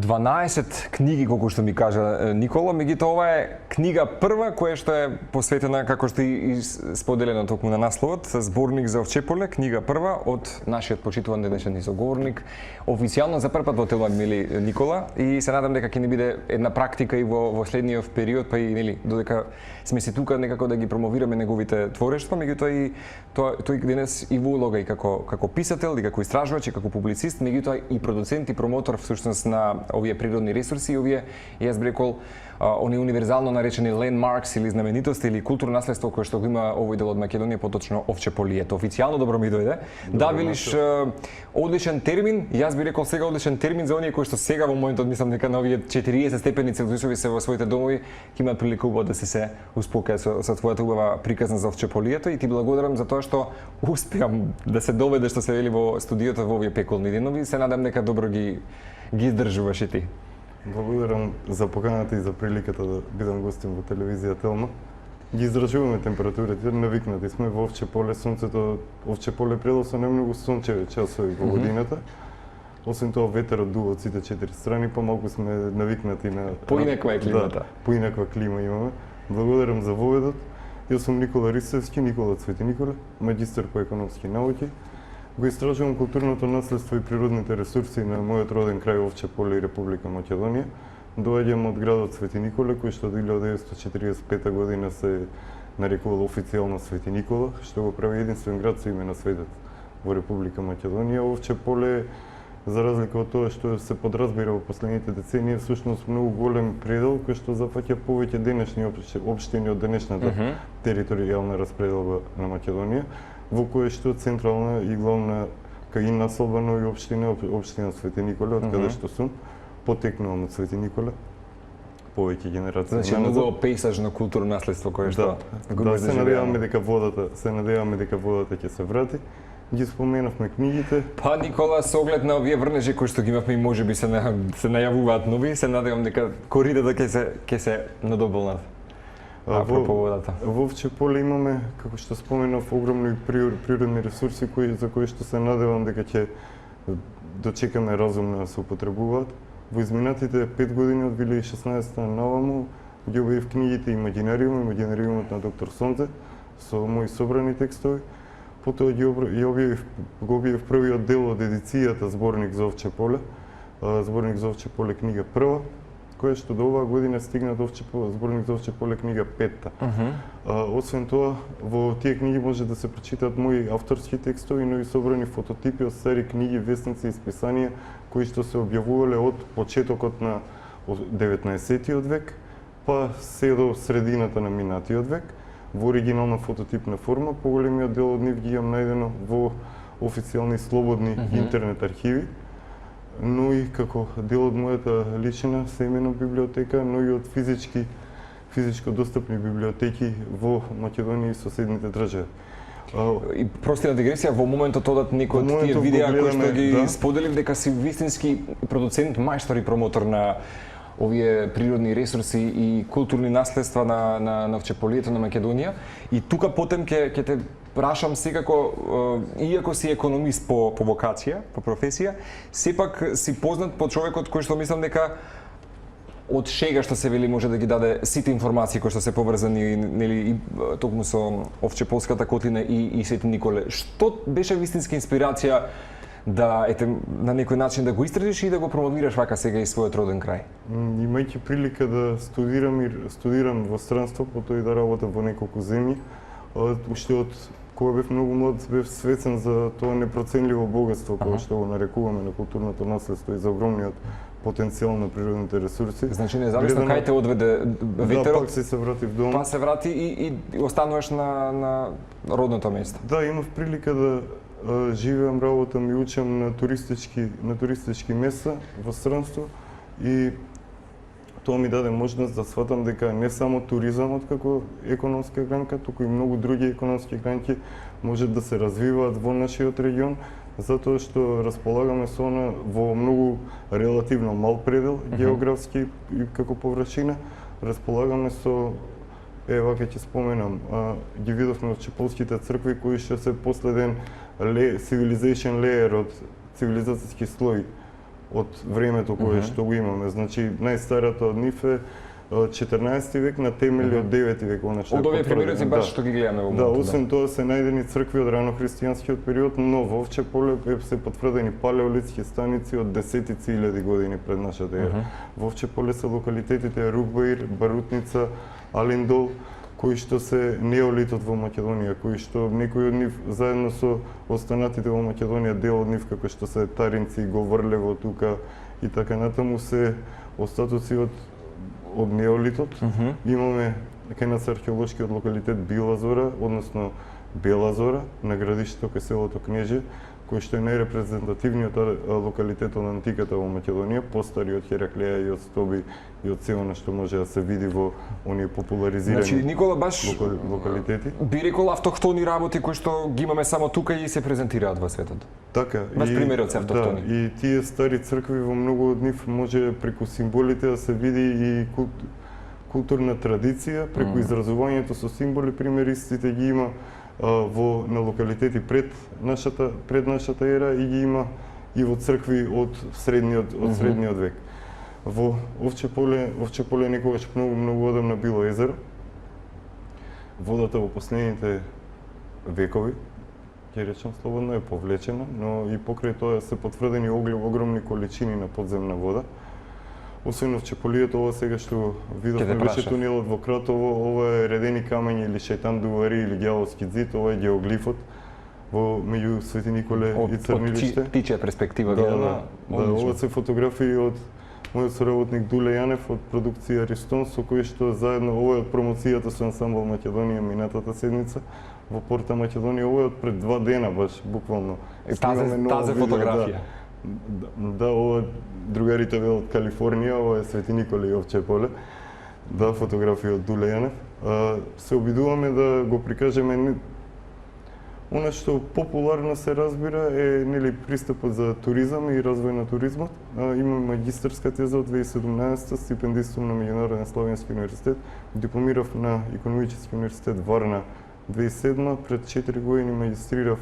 12 книги, колку што ми кажа Никола, меѓутоа ова е книга прва која што е посветена, како што и споделено токму на насловот, зборник за Овчеполе, книга прва од нашиот почитуван денешен изоговорник, официјално за прв пат во Телмак, нели, Никола, и се надам дека ќе ни биде една практика и во следниот период, па и нели, додека сме се тука некако да ги промовираме неговите творештва, меѓутоа и тој денес и во улога и како писател, и како истражувач, и како публицист, меѓутоа и продуцент и промотор всушност на овие природни ресурси и овие, јас би рекол, они универзално наречени landmarks или знаменитости или културно наследство кое што го има овој дел од Македонија, поточно Овчеполието. Официјално добро ми дојде. Да, велиш одличен термин, јас би рекол сега одличен термин за оние кои што сега во моментот мислам дека на овие 40 степени Целзиусови се во своите домови, ќе имаат прилика убаво да се успокојат со твојата убава приказна за Овчеполието и ти благодарам за тоа што успеам да се доведеш, што се вели во студиото во овие пеколни денови. Се надам дека добро ги издржуваш и ти. Благодарам за поканата и за приликата да бидам гостин во телевизија Телма. Ги издржуваме температурите, навикнати сме во Овчеполе, сонцето, Овчеполе предел со немногу сончеви часови во годината. Освен тоа ветерот дува од сите четири страни, помалку сме навикнати на поинаква е климата. Да, поинаква клима имаме. Благодарам за воведот. Јас сум Никола Ристевски, Никола Цвети Николе, магистар по економски науки. Го истражувам културното наследство и природните ресурси на мојот роден крај Овчеполе и Република Македонија. Доаѓам од градот Свети Николе, кој што од 1945 година се нарекувал официјално Свети Никола, што го прави единствен град со име на светот во Република Македонија. Овчеполе, за разлика од тоа што се подразбира во последните децении, всушност многу голем предел кој што зафаќа повеќе денешни општини од денешната територијална распределба на Македонија, во кое што централна и главна кај населба нови општина Свети Николе, од каде што сум, потекнувам од Свети Николе, повеќе генерации. Значи многу пейзажно културно наследство кое што да, се надеваме дека водата ќе се врати. Ги споменавме книгите. Па Никола, со оглед на овие врнежи кои што ги имавме и можеби се најавуваат нови, се надевам дека коридата ќе се надобилнат. Во Овчеполе имаме, како што споменав, огромни природни ресурси за кои што се надевам дека ќе дочекаме разумно да се употребуваат. Во изминатите 5 години од 2016 наваму ги објавив книгите Имагинариумот на доктор Сонце со мои собрани текстови. Потоа го објавив првиот дел од едицијата Зборник за Овчеполе, Зборник за Овчеполе книга прва, која што до оваа година стигна до Зборник за Овчеполе книга петта. Освен тоа, во тие книги може да се прочитаат мои авторски текстови, но и собрани фототипи од стари книги, весници и списанија кои што се објавувале од почетокот на 19-тиот век, па се до средината на минатиот век, во оригинална фототипна форма. Поголемиот дел од нив ги имам најдено во официјални слободни интернет архиви, но и како дел од мојата лична семејна библиотека, но и од физичко достапни библиотеки во Македонија и соседните држави. И простина дигресија, во моментот одат некои од тие видеа кои што ги споделив дека си вистински продуцент, мајстор и промотор на овие природни ресурси и културни наследства на Овчеполието на Македонија. И тука потем ќе те прашам секако, иако си економист по вокација, по професија, сепак си познат по човекот кој што мислам дека од шега што се вели може да ги даде сите информации кои што се поврзани нели токму со Овчеполската котлина и Свети Николе. Што беше вистинска инспирација да на некој начин да го истражиш и да го промовираш вака сега и својот роден крај? Имајќи прилика да студирам во странство, потоа и да работам во неколку земји, уште од кога бев многу млад, бев свесен за тоа непроценливо богатство кое што го нарекуваме на културното наследство и за огромниот потенцијал на природните ресурси. Значи независно кај те одведе ветерот, да, пак се вратив дома. Па се врати и остануваш на родното место. Да, имав прилика да живеам, работам и учам на туристички места во странство и тоа ми даде можност да сватам дека не само туризамот како економска гранка, туку и многу други економски гранки можат да се развиваат во нашиот регион, затоа што располагаме со она во многу релативно мал предел географски и како површина, располагаме со вака ќе споменам, ги видовме Овчеполските цркви кои што се последен civilization layer од цивилизацијски слој од времето кое што го имаме. Значи најстарата од нив е 14 век на темели од 9 век, она што Од овие потврдено. примери баш што ги гледаме во Да, моментот. освен тоа се најдени цркви од ранохристијанскиот период, но во Овче поле се потврдени палеолитски станици од десетици илјади години пред нашата ера. Во Овче поле се локалитетите Рукбаир, Барутница, Алиндол, кои што се неолитот во Македонија, кои што некои од нив заедно со останатите во Македонија, дел од нив како што се Таринци, Говорлево тука и така натаму се остатоци од неолитот. Имаме кај нас археолошкиот локалитет Била Зора, односно Бела Зора, на градишето кај селото Кнеже, кој што е најрепрезентативниот локалитет од антиката во Македонија, постари од Хераклеја и од Стоби и од се она што може да се види во оние популаризирани Значи Никола баш локалитети. би рекол автохтони работи кои што ги имаме само тука и се презентираат во светот. Така, Баш примерот се автохтони. Да, и тие стари цркви во многу од нив може преку символите да се види и културна традиција, преку изразувањето со символи, пример истите ги има на локалитети пред нашата ера и ги има и во цркви од средниот век. Во Овче поле некогаш многу одамна било езеро. Водата во последните векови, ќе речем слободно, е повлечена, но и покрај тоа се потврдени огромни количини на подземна вода. Освен Овчеполието, ова сега што видовме беше тунелот во Кратово, ова е редени камења или шејтан дувари или ѓаволски зид, ова е геоглифот во меѓу Свети Николе и Црнилиште. Од птичја перспектива гледана. Ова се фотографии од мојот соработник Дуле Јанев од продукција Ристон, со кој што заедно ова е од промоцијата со ансамбл Македонија минатата седмица во Порта Македонија, ова е од пред 2 дена баш буквално. Тази фотографија. Да, ова другарите ве од Калифорнија, ова е Свети Николе и Овче поле. Да, фотографија од Дуле Јанев. Се обидуваме да го прикажеме она што популарно се разбира е нели пристапот за туризам и развој на туризмот. Имам магистарска теза од 2017, стипендистум на Меѓународен славенски универзитет, дипломирав на Економически универзитет Варна 2007, пред 4 години магистрирав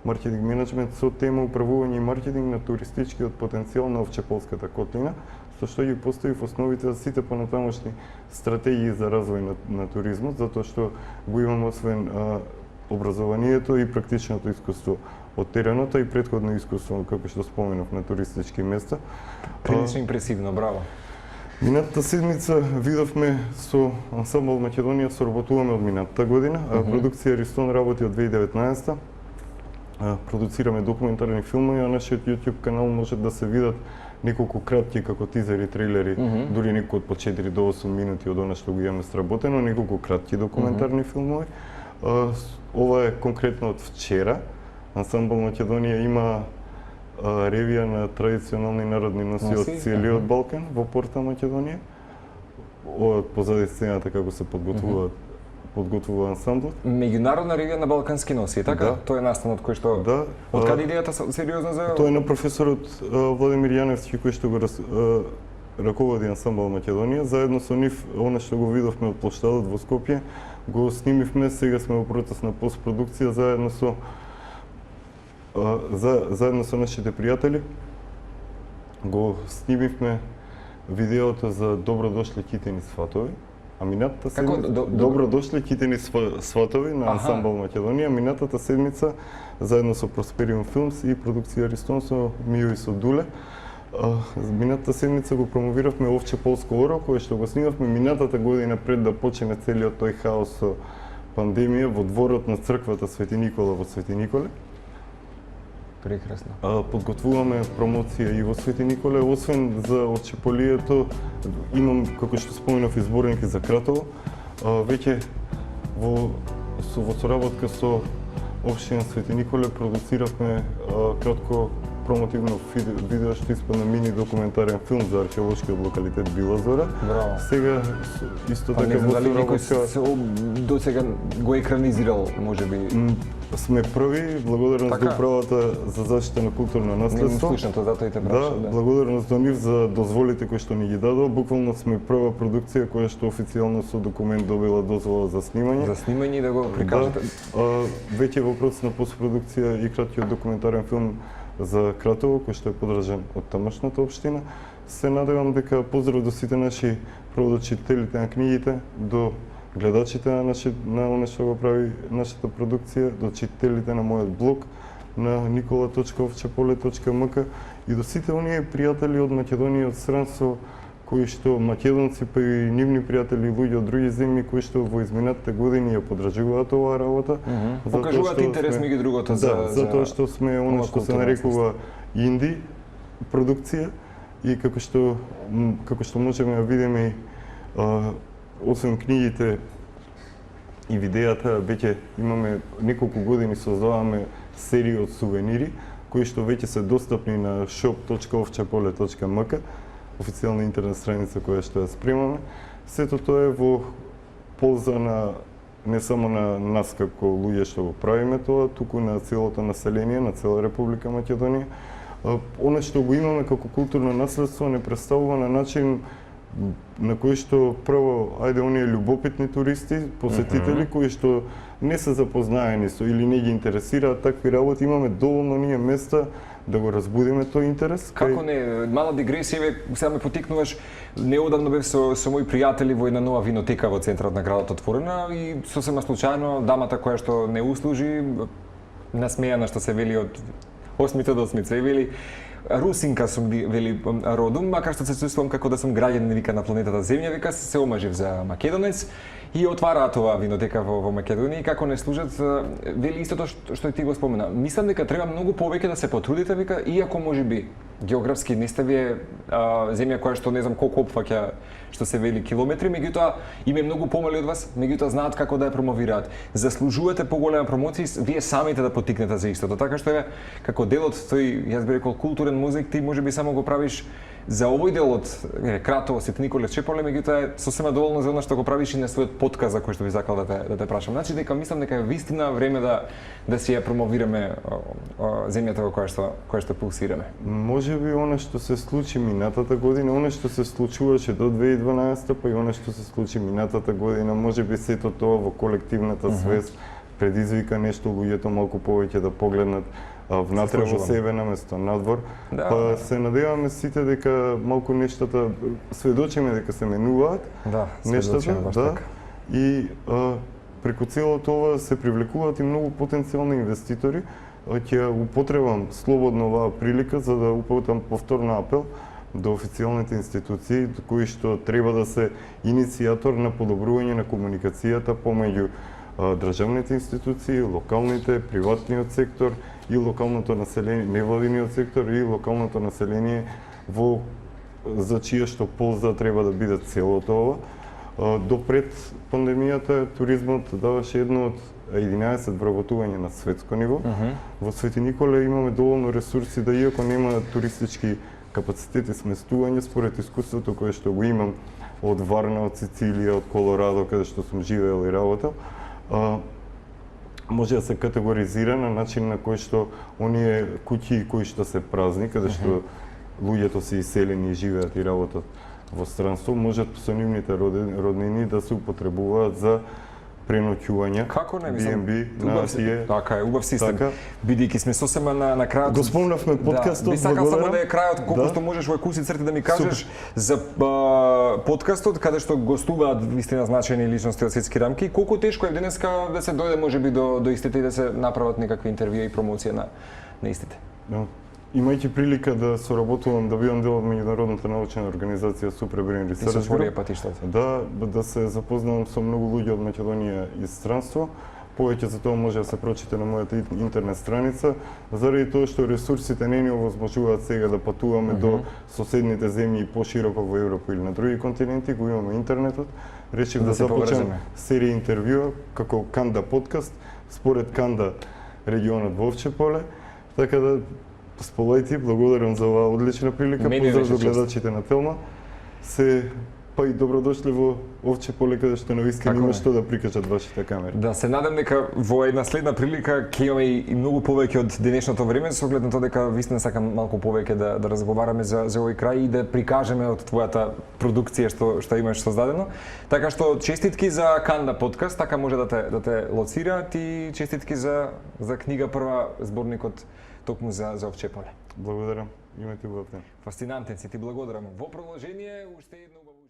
маркетинг менеджмент со тема управување и маркетинг на туристичкиот потенцијал на Овчеполската котлина, со што ги поставив основите за сите понатамошни стратегии за развој на туризмот, затоа што го имам освен образованието и практичното искуство од тереното и претходно искуство, како што споменав, на туристички места. Прилично импресивно, браво. Минатата седмица видовме со ансамбл Македонија, соработуваме од минатата година. Продукција Ристон работи од 2019. Продуцираме документарни филмови, на нашиот YouTube канал може да се видат неколку кратки како тизери, трейлери, дури некои од по 4 до 8 минути од она што го имаме сработено, неколку кратки документарни филмови. Ова е конкретно од вчера. Ансамбл Македонија има ревија на традиционални народни носи од целиот Балкан во Порта Македонија. Ова позади сцената како се подготвува ансамблот. Меѓународна ревија на балкански носи, така? Да. Тоа е настанот кој што од каде идејата сериозно за Тоа е на професорот Владимир Јаневски кој што го раководи ансамбл Македонија. Заедно со нив, она што го видовме од плоштадот во Скопје, го снимивме, сега сме во процес на постпродукција заедно со нашите пријатели. Го снимивме видеото за Добро дошли китени сватови. А минатата седмица Добро дошли китени сватови на ансамбл Македонија. Минатата седмица заедно со Проспериум Филмс и продукција Ристон со Мио и со Дуле. Минатата седмица го промовиравме Овче полско оро, кое што го снимавме минатата година пред да почне целиот тој хаос со пандемија во дворот на црквата Свети Никола во Свети Николе. Прекрасно. Подготвуваме промоција и во Свети Николе, освен за Овчеполието, имам, како што споменав, изборники за Кратово. Веќе во соработка со Општина Свети Николе продуциравме кратко промотивно видео што испадна мини документарен филм за археолошкиот локалитет Била Зора. Браво. Сега исто така во соработка до сега го екранизирал, можеби. Сме први, благодарност до управата за заштита на културно наследство. Слушнато, затоа и те прашав. Да, благодарност до нив за дозволите кои што ни ги дадоа. Буквално сме прва продукција која што официјално со документ добила дозвола за снимање. За снимање и да го прикажете. Да, веќе во процес на постпродукција и краткиот документарен филм за Кратово, кој што е подржан од тамошната општина. Се надевам дека поздрав до сите наши продавачителите на книгите, до гледачите на оно што го прави нашата продукција, до читателите на мојот блог на nikola.ovчеполе.mk и до сите оние пријатели од Македонија и од странство кои што македонци па и нивни пријатели луѓе од други земји кои што во изминатите години ја поддржуваат оваа работа. Покажуваат интерес меѓу другото за затоа што сме оно што се нарекува инди продукција и како што можеме да видиме освен книгите и видеата, веќе имаме неколку години создаваме серија од сувенири кои што веќе се достапни на shop.ovчеполе.mk, официјална интернет страница која што ја спремаме. Сето тоа е во полза на не само на нас како луѓе што го правиме тоа, туку на целото население, на цела Република Македонија. Оно што го имаме како културно наследство не представува на начин на кој што прво, ајде, оние љубопитни туристи, посетители кои што не се запознаени со или не ги интересираат такви работи, имаме доволно ние места да го разбудиме тој интерес. Како не, мала дигресија, сега ме потикнуваш, неодамно бев со мои пријатели во една нова винотека во центарот на градот отворена и сосема случајно дамата која што не услужи, насмејана што се вели од 8 до 8 и вели Русинка сум, вели, родум, макар што се чувствувам како да сум граѓанин, вика, на планетата Земја, вика, се омажив за македонец и отвараат оваа винотека во Македонија и како не служат, вели истото што и ти го спомена. Мислам дека треба многу повеќе да се потрудите, вика, иако можеби географски не сте вие земја која што не знам колку опфаќа, што се вели километри, меѓутоа има многу помали од вас, меѓутоа знаат како да ја промовираат. Заслужувате поголема промоција, вие самите да потикнете за истото. Така што е како дел од тој, јас би рекол, културен музик, ти можеби само го правиш за овој дел од Кратово, Свети Николе, Чеполе, меѓутоа е сосема доволно за она што го правиш и на својот подкаст за кој што би сакал да те прашам. Значи дека мислам дека е вистина време да си ја промовираме земјата во која што пулсираме. Можеби она што се случи минатата година, она што се случуваше до 2012 па и она што се случи минатата година, можеби сето тоа во колективната свест предизвика нешто луѓето малку повеќе да погледнат внатре во себе наместо надвор. Да. Па се надеваме сите дека малку нештата сведочиме дека се менуваат. Да, нештата, баш да. така. И преку целото ова се привлекуваат и многу потенцијални инвеститори. Ќе употребам слободно оваа прилика за да упатам повторно апел до официјалните институции кои што треба да се иницијатор на подобрување на комуникацијата помеѓу државните институции, локалните, приватниот сектор и локалното население, невладиниот сектор и локалното население за чија што полза треба да биде целото ова. До пред пандемијата туризмот даваше едно од 11 вработување на светско ниво. Во Свети Николе имаме доволно ресурси да иако нема туристички капацитети сместување според искуството кое што го имам од Варна, од Сицилија, од Колорадо, каде што сум живеел и работел, може да се категоризира на начин на кој што оние куќи кои што се празни, каде што луѓето се иселени и живеат и работат во странство, можат со нивните роднини да се употребуваат за преноќување. Како не, мислам, B&B, така е, убав систем. Така. Бидејќи сме сосема на крајот. Го спомнавме подкастот, би сакал само да е крајот колку што можеш во куси црти да ми кажеш за подкастот каде што гостуваат вистина значајни личности од светски рамки, колку тешко е денеска да се дојде можеби до истите и да се направат некакви интервјуи и промоција на истите. Имајќи прилика да соработувам, да бидам дел од меѓународната научна организација Super Brain Research Group, да се запознавам со многу луѓе од Македонија и странство. Повеќе за тоа може да се прочита на мојата интернет страница, заради тоа што ресурсите не ни овозможуваат сега да патуваме до соседните земји и пошироко во Европа или на други континенти, го имаме интернетот. Решив да започнам серија интервјуа како Канда подкаст, според Канда регионот во Овчеполе, така да сполајте, благодарам за оваа одлична прилика. Поздрав до гледачите на Телма. Се па и добродошли во Овче поле, каде што навистина Така има е. што да прикажат вашите камери. Да се надам дека во една следна прилика ќе имаме и многу повеќе од денешното време, со оглед на тоа дека вистина сакам малку повеќе да разговараме за овој крај и да прикажеме од твојата продукција што имаш создадено. Така што честитки за Канда подкаст, така може да те лоцираат и честитки за книга прва, зборникот токму за Овче поле. Благодарам. Имате убав ден. Фасцинантен си, ти благодарам. Во продолжение уште едно убаво